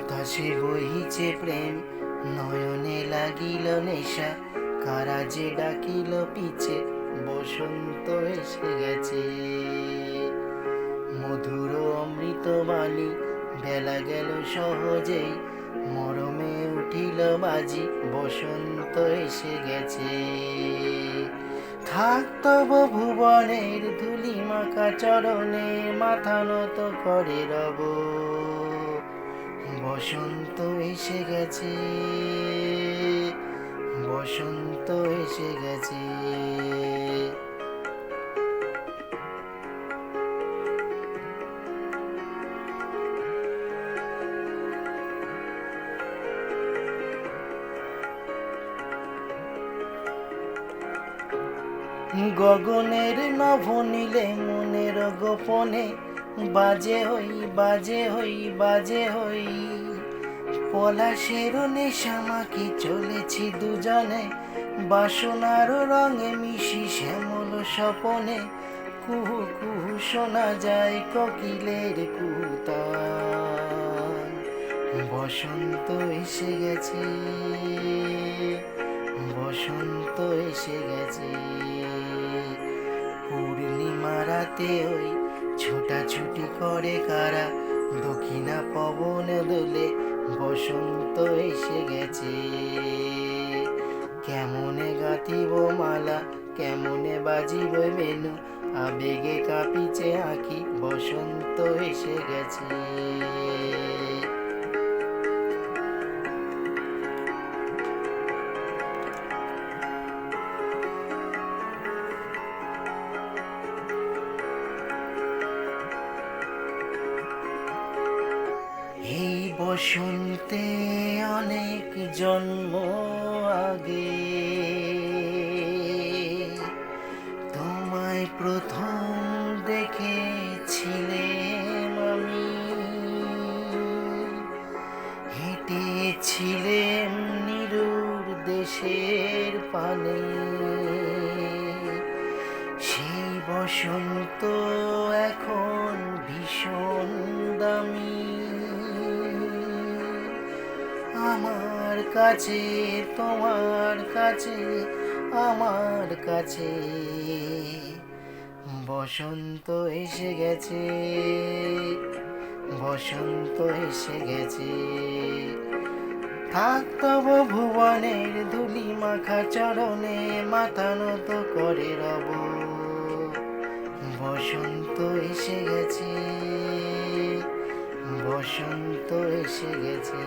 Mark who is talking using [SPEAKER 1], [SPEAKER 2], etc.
[SPEAKER 1] বাতাসে বহিছে প্রেম, নয়নে লাগিল নেশা, কারা যে ডাকিল পিছে, বসন্ত এসে গেছে। মধুর অমৃত বাণী, বেলা গেল সহজেই, মরমে উঠিল বাজি, বসন্ত এসে গেছে। থাক তব ভুবনের ধুলি মাখা চরণে, মাথা নত করে রব, বসন্ত এসে গেছে, বসন্ত এসে গেছে। গগনের নভনীলে মনের গোপনে, বাজে হই বাজে হই বাজে হই, পলাশের নেশা মাখি চলেছি দুজনে, বাসনার রঙে মিশি শ্যামল স্বপনে, কুহু কুহু শোনা যায় কোকিলের কুহুতান, বসন্ত এসে গেছে, বসন্ত এসে গেছে। পূর্ণিমা রাতে ওই ছোটাছুটি করে কারা, দক্ষিণা পবন দোলে, বসন্ত এসে গেছে। কেমনে গাঁথিব মালা, কেমনে বাজিব বেনু, আবেগে কাঁপিছে আঁখি, বসন্ত এসে গেছে। এই বসন্তে অনেক জন্ম আগে, তোমায় প্রথম দেখেছিলাম আমি, হেঁটেছিলেম নিরুর দেশের পানে, সেই বসন্ত এখন ভীষণ দামি, আমার কাছে তোমার কাছে আমার কাছে, বসন্ত এসে গেছে, বসন্ত এসে গেছে। থাক তব ভুবনের ধুলি মাখা চরণে, মাথা নত করে রব, বসন্ত এসে গেছে, বসন্ত এসে গেছে।